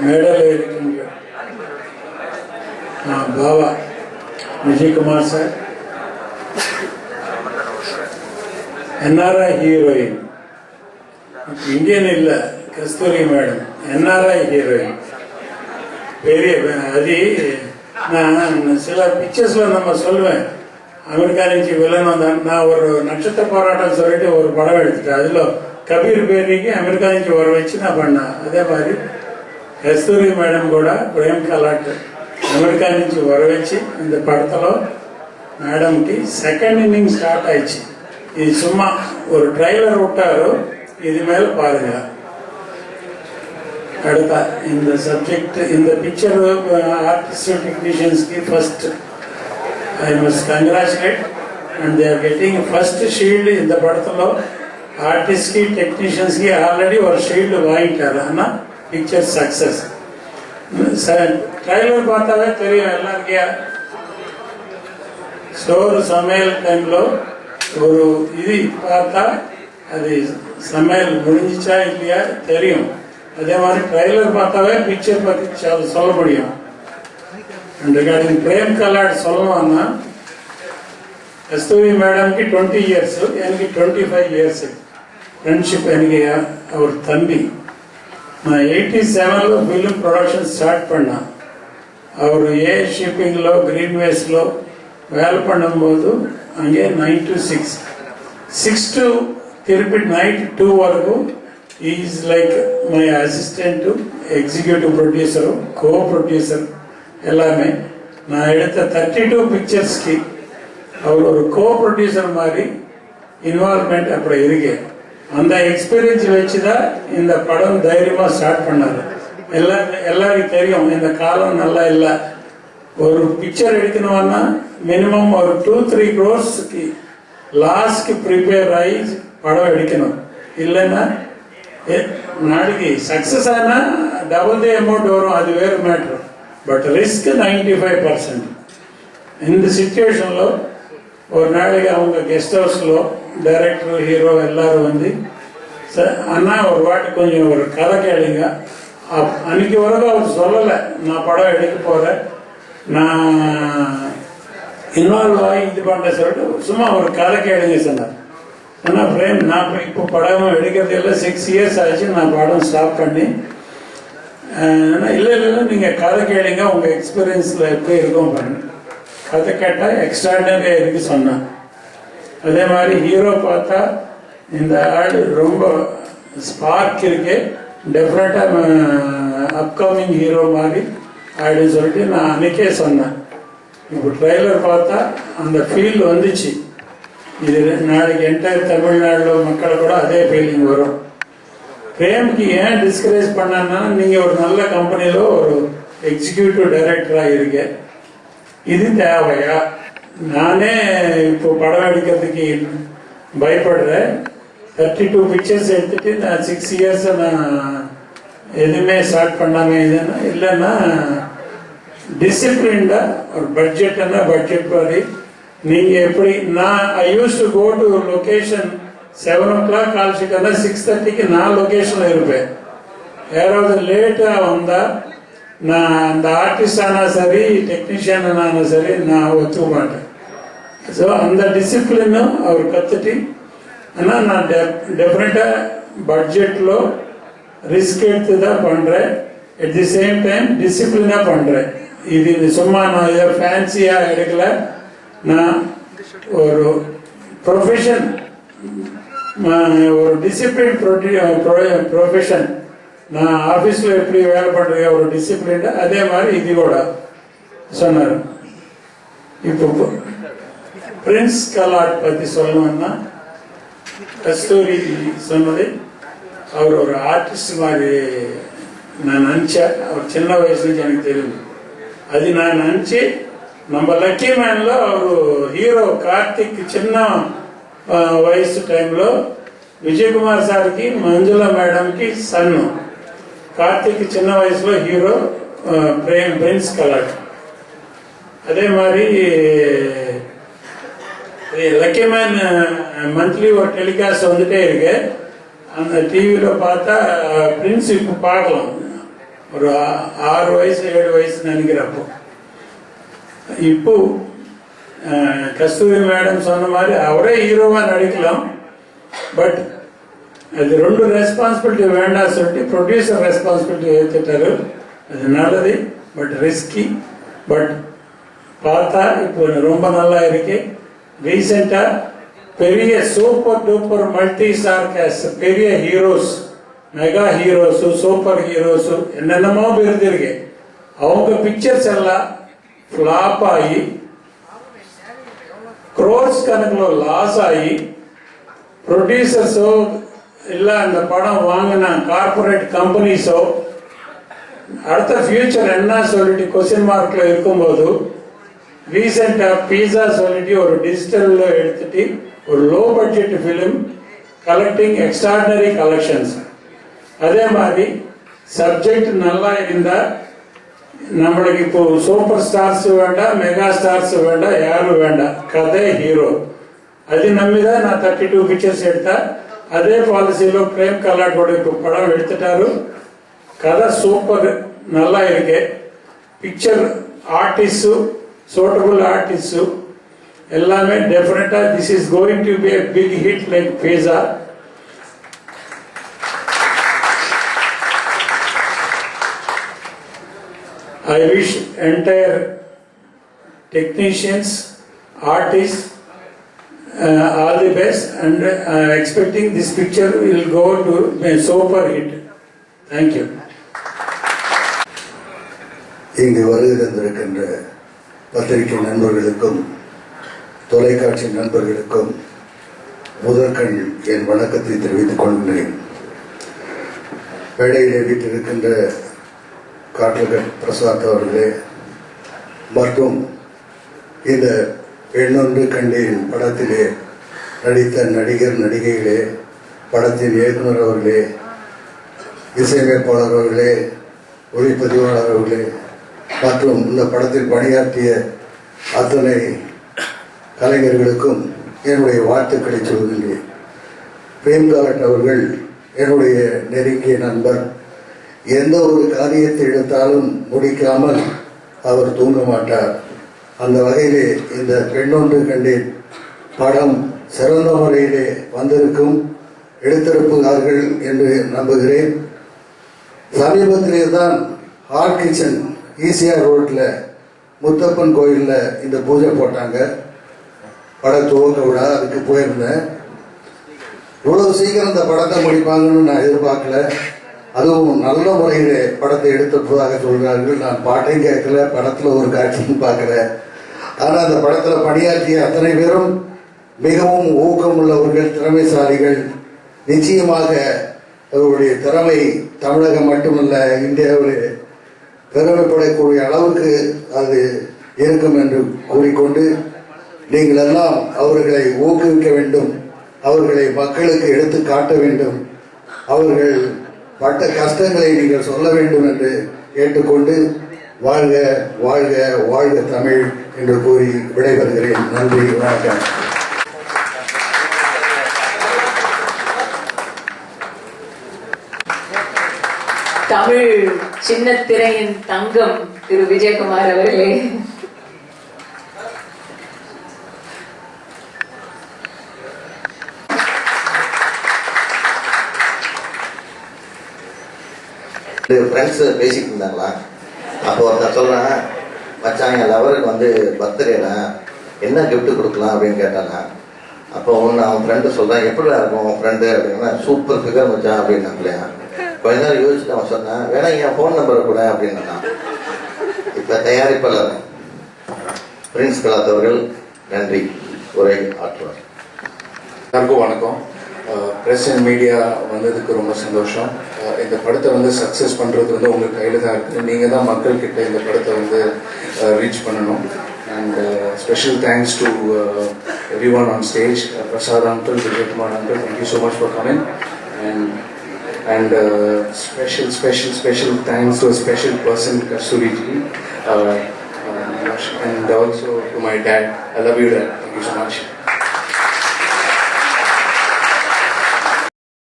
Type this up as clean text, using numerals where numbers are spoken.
மேடையில் இருக்கின்ற Baba Vijayakumar sir, NRI heroine, Indian இல்லை கஸ்தூரி மேடம், என்ஆர்ஐ ஹீரோயின் பெரிய. அது நான் சில பிக்சர்ஸ்ல நம்ம சொல்லுவேன், அமெரிக்கா నుంచి வில்லன் வந்தான். நான் ஒரு நட்சத்திர போராட்டம் சொல்லிட்டு ஒரு படம் எடுத்துட்டேன். அதுல கபீர் பேரிக்கு அமெரிக்கா నుంచి வர வச்சு நான் பண்ணேன். அதே மாதிரி கஸ்தூரி மேடம் కూడా ప్రేమ్ కలాట్ అమెరికా నుంచి వర వచ్చి இந்த படத்துல மேடம்కి செகண்ட் இன்னிங் ஸ்டார்ட் ஆயிடுச்சு. இது சும்மா ஒரு ட்ரைலர் விட்டாரு, இது மேல பாருங்க. அடுத்த இந்த சப்ஜெக்ட், இந்த பிக்சர் ஆர்டிஸ்ட் டெக்னீஷியன்ஸ்కి first I must congratulate, and they are getting first shield இந்த படத்துல. ஆர்டிஸ்ட்க்கு டெக்னீஷியன்ஸ்க்கு ஆல்ரெடி ஒரு ஷீல்டு வாங்கிட்டாரு. ஆனா பிக்சர் சக்சஸ். ட்ரைலர் பார்த்தாவே தெரியும் எல்லாருக்கே. ஸ்டோர் சமையல் டைம்ல ஒரு இது பார்த்தா அது சமையல் முடிஞ்சிச்சா இல்லையா தெரியும். அதே மாதிரி ட்ரைலர் பார்த்தாவே பிக்சர் பத்தி சொல்ல முடியும். ரிகார்டிங் பிரேம் கலாட் சொல்லணும்னா, கஸ்தூரி மேடம்க்கு 20 years, எனக்கு 25 years ஃப்ரெண்ட்ஷிப். எனக்கு அவர் தம்பி. நான் 87లో ఫిల్మ్ ప్రొడక్షన్ స్టార్ట్ பண்ணா. அவர் ఏ షిప్పింగ్లో గ్రీన్వేస్లో వేల பண்ணும்போது அங்கே 9 to 6, 6 to திருப்பி நைட் 2 వరకు is like my assistant, executive producer, co producer எல்லாமே. நான் எடுத்த 32 பிக்சர்ஸ்க்கு அவர் ஒரு கோ ப்ரொடியூசர் மாதிரி இன்வால்வ்மெண்ட் அப்படி இருக்கு. அந்த எக்ஸ்பீரியன்ஸ் வச்சுதான் இந்த படம் தைரியமா ஸ்டார்ட் பண்ணாரு. எல்லாருக்கும் தெரியும் இந்த காலம் நல்லா இல்லை. ஒரு பிக்சர் எடுக்கணும்னா மினிமம் ஒரு 2-3 crores லாஸ்ட்க்கு ப்ரிப்பேர் ஆகி படம் எடுக்கணும். இல்லைன்னா நாளைக்கு சக்சஸ் ஆனா டபுள் தி அமௌண்ட் வரும், அது வேறு மேட்ரு. But risk 95%. இந்த சிச்சுவேஷன்లో ஒரு நாளைக்கு அவங்க கெஸ்ட் ஹவுஸ்లో டைரக்டர், ஹீரோ எல்லாரும் வந்து, அண்ணா ஒரு வாட்டி கொஞ்சம் ஒரு கதை கேளுங்க. அன்னைக்கு வரைக்கும் அவர் சொல்லலை நான் படம் எடுக்க போறேன், நான் இன்வால்வ் ஆகி இது பண்ண சொல்லிட்டு சும்மா ஒரு கதை கேளுங்க சொன்னார். ஆனால் பிரேம் நான் இப்போ படம் எடுக்கிறது இல்லை, 6 years ஆச்சு நான் படம் ஸ்டாப் பண்ணி. இல்லை இல்லை நீங்கள் கதை கேளுங்க, உங்கள் எக்ஸ்பீரியன்ஸில் எப்படி இருக்கும் பண்ணு. கதை கேட்டால் எக்ஸ்ட்ராடனரியாக இருக்கு சொன்னேன். அதே மாதிரி ஹீரோ பார்த்தா இந்த ஆள் ரொம்ப ஸ்பார்க் இருக்கு, டெஃபினட்டாக அப்கமிங் ஹீரோ மாதிரி ஆயிடுன்னு சொல்லிட்டு நான் அன்னைக்கே சொன்னேன். இப்போ ட்ரெய்லர் பார்த்தா அந்த ஃபீல் வந்துச்சு. இது நாளைக்கு என்டையர் தமிழ்நாட்டில் மக்களை கூட அதே ஃபீலிங் வரும். பிரேம்க்கு ஏன் டிஸ்கரேஜ் பண்ணா, நீங்க ஒரு நல்ல கம்பெனியில ஒரு எக்ஸிக்யூட்டிவ் டைரக்டரா இருக்க, இது தேவையா? நானே இப்போ படம் எடுக்கிறதுக்கு பயப்படுறேன். 32 பிக்சர்ஸ் எடுத்துட்டு நான் 6 years நான் எதுவுமே ஸ்டார்ட் பண்ணாம இதுன்னா இல்லைன்னா டிசிப்ளின்டா ஒரு பட்ஜெட்னா பட்ஜெட் மாதிரி நீங்க எப்படி. நான் I use to go to location 7 o'clock call ஷீட்னா 6:30க்கு நான் லொகேஷன்ல இருப்பேன். யாராவது லேட்டா வந்தா நான் அந்த ஆர்டிஸ்ட் ஆனா சரி, டெக்னீஷியன் ஆனாலும் சரி, நான் ஒத்துக்க மாட்டேன். ஸோ அந்த டிசிப்ளினும் அவர் கத்துட்டு, ஆனால் நான் டெஃபினட்டா பட்ஜெட்ல ரிஸ்க் எடுத்து தான் பண்றேன். அட் தி சேம் டைம் டிசிப்ளினா பண்றேன். இது சும்மா நான் இதை ஃபேன்சியா எடுக்கல. நான் ஒரு ப்ரொஃபஷன், ஒரு டிசிப்ளின் ப்ரொஃபஷன். நான் ஆபீஸ்ல எப்படி வேலை பண்றேன் ஒரு டிசிப்ளின், அதே மாதிரி இது கூட சொன்னார். இப்போ பிரின்ஸ் கலாட் பத்தி சொல்லணும்னா, கஸ்தூரி சொன்னது அவர் ஒரு ஆர்டிஸ்ட் மாதிரி நான் நினைச்சேன். அவர் சின்ன வயசுல எனக்கு தெரியும். அது நான் நினைச்சு நம்ம லக்கி மேன்ல அவர் ஹீரோ கார்த்திக் சின்ன వయసు టైంలో విజయ్ కుమార్ సార్కి మంజుల మేడంకి సన్ను, కార్తిక్ చిన్న వయసులో హీరో ప్రిన్స్ కలాట్. அதே மாதிரி லக்கி மேன் மந்த்லி ஒரு டெலிகாஸ்ட் வந்துட்டே இருக்கு. அந்த டிவியில் பார்த்தா பிரின்ஸ் இப்போ பார்க்கலாம், ஒரு 6 வயசு 7 வயசு நினைக்கிறப்போ. இப்போ கஸ்தூரி மேடம் சொன்ன மாதிரி அவரே ஹீரோவாக நடிக்கலாம், பட் அது 2 ரெஸ்பான்சிபிலிட்டி வேண்டாம் சொல்லிட்டு ப்ரொடியூசர் ரெஸ்பான்சிபிலிட்டி ஏற்றுட்டாரு. அது நல்லது, பட் ரிஸ்கி. பட் பார்த்தா இப்போ ரொம்ப நல்லா இருக்கு. ரீசெண்டாக பெரிய super duper multi star cast, பெரிய heroes, mega heroes, super heroes, என்னென்னமோ விருது இருக்கு. அவங்க பிக்சர்ஸ் எல்லாம் ஃப்ளாப் ஆகி க்ரோர்ஸ் கணக்கில் லாஸ் ஆகி ப்ரொடியூசர்ஸோ இல்லை அந்த படம் வாங்கின கார்பரேட் கம்பெனிஸோ அடுத்த ஃபியூச்சர் என்ன சொல்லிட்டு கொஸ்டின் மார்க்ல இருக்கும்போது ரீசெண்டா பீஸா சொல்லிட்டு ஒரு டிஜிட்டல்ல எடுத்துட்டு ஒரு low budget film collecting extraordinary collections. அதே மாதிரி சப்ஜெக்ட் நல்லா இருந்தா நம்மளுக்கு இப்போ சூப்பர் ஸ்டார்ஸ் வேண்டாம், மெகா ஸ்டார்ஸ் வேண்டாம், யாரும் வேண்டாம், கதை ஹீரோ. அது நம்பிதான் நான் 32 பிக்சர்ஸ் எடுத்தா. அதே பாலிசியில பிரேம் கலாட்டோட இப்போ படம் எடுத்துட்டாரு. கதை சூப்பர் நல்லா இருக்கு. பிக்சர் ஆர்டிஸ்ட், சூட்டபிள் ஆர்டிஸ்ட் எல்லாமே டெஃபினட்டா this is going to be a big hit like pizza. I wish entire technicians, artists all the best, and expecting this picture will go to a super hit. Thank you. இங்கு வருகின்ற பத்திரிகை நண்பர்களுக்கும் தொலைக்காட்சி நண்பர்களுக்கும் முதற்கண் என் வணக்கத்தை தெரிவித்துக் கொள்கிறேன். மேடையிலே வீட்டிருக்கின்ற காட்டுகட் பிரசாத் அவர்களே மற்றும் இந்த பெண்ணொன்று கண்டேன் படத்திலே நடித்த நடிகர் நடிகைகளே, படத்தின் இயக்குனர் அவர்களே, இசையமைப்பாளர் அவர்களே, ஒளிப்பதிவாளர் அவர்களே மற்றும் இந்த படத்தில் பணியாற்றிய அத்தனை கலைஞர்களுக்கும் என்னுடைய வாழ்த்துக்களை சொல்கின்றேன். பிரேம் கலாட் அவர்கள் என்னுடைய நெருங்கிய நண்பர். எந்த ஒரு காரியத்தை எடுத்தாலும் முடிக்காமல் அவர் தூங்க மாட்டார். அந்த வகையிலே இந்த பெண்ணொன்று கண்டேன் படம் சிறந்த முறையிலே வந்திருக்கும், எடுத்திருப்பார்கள் என்று நம்புகிறேன். சமீபத்திலே தான் ஹார்ட் கிச்சன் ஈசிஆர் ரோட்ல முத்தப்பன் கோயில்ல இந்த பூஜை போட்டாங்க. பட துவக்க விழா, அதுக்கு போயிருந்தேன். இவ்வளவு சீக்கிரம் இந்த படத்தை முடிப்பாங்கன்னு நான் எதிர்பார்க்கல. அதுவும் நல்ல முறையிலே படத்தை எடுத்ததாக சொல்கிறார்கள். நான் பாட்டையும் கேட்கல, படத்துல ஒரு காட்சியும் பார்க்கல. ஆனா அந்த படத்துல பணியாற்றிய அத்தனை பேரும் மிகவும் ஊக்கம் உள்ளவர்கள், திறமைசாலிகள். நிச்சயமாக அவருடைய திறமை தமிழகம் மட்டுமல்ல இந்தியாவில் பெருமைப்படக்கூடிய அளவுக்கு அது இருக்கும் என்று கூறிக்கொண்டு, நீங்கள் எல்லாம் அவர்களை ஊக்குவிக்க வேண்டும், அவர்களை மக்களுக்கு எடுத்து காட்ட வேண்டும், அவர்கள் பட்ட கஷ்டங்களை நீங்கள் சொல்ல வேண்டும் என்று கேட்டுக்கொண்டு, வாழ்க வாழ்க வாழ்க தமிழ் என்று கூறி விடைபெறுகிறேன். நன்றி, வணக்கம். தமிழ் சின்ன திரையின் தங்கம் திரு விஜயகுமார் அவர்களே. ஃப்ரெண்ட்ஸ் பேசிட்டு இருந்தாங்களா, அப்போ ஒருத்தர் சொல்றேன், மச்சான் என் லவருக்கு வந்து பர்த்டேனா என்ன கிஃப்ட் கொடுக்கலாம் அப்படின்னு கேட்டாங்க. அப்போ ஒன்று அவன் ஃப்ரெண்டு சொல்றான், எப்படிலாம் இருக்கும் அவன் ஃப்ரெண்டு அப்படின்னா, சூப்பர் ஃபிகர் மச்சான் அப்படின்னாங்களே. கொஞ்ச நேரம் யோசிச்சுட்டு அவன் சொன்னான், வேணா என் ஃபோன் நம்பரை கூட அப்படின்னா. இப்போ தயாரிப்பாளர் பிரின்ஸ் கலாத் அவர்கள் நன்றி உரை ஆற்றுவார். எல்லாருக்கும் வணக்கம். ப்ரெஸ் அண்ட் மீடியா வந்ததுக்கு ரொம்ப சந்தோஷம். இந்த படத்தை வந்து சக்ஸஸ் பண்ணுறது வந்து உங்கள் கையில் தான் இருக்குது. நீங்கள் தான் மக்கள்கிட்ட இந்த படத்தை வந்து ரீச் பண்ணணும். And special thanks to every one on stage. Prasad uncle, Vijayakumar uncle, thank you so much for coming. And special thanks to a special person, Kasturi ji, and also to my dad. I love you, Dad. Thank you so much.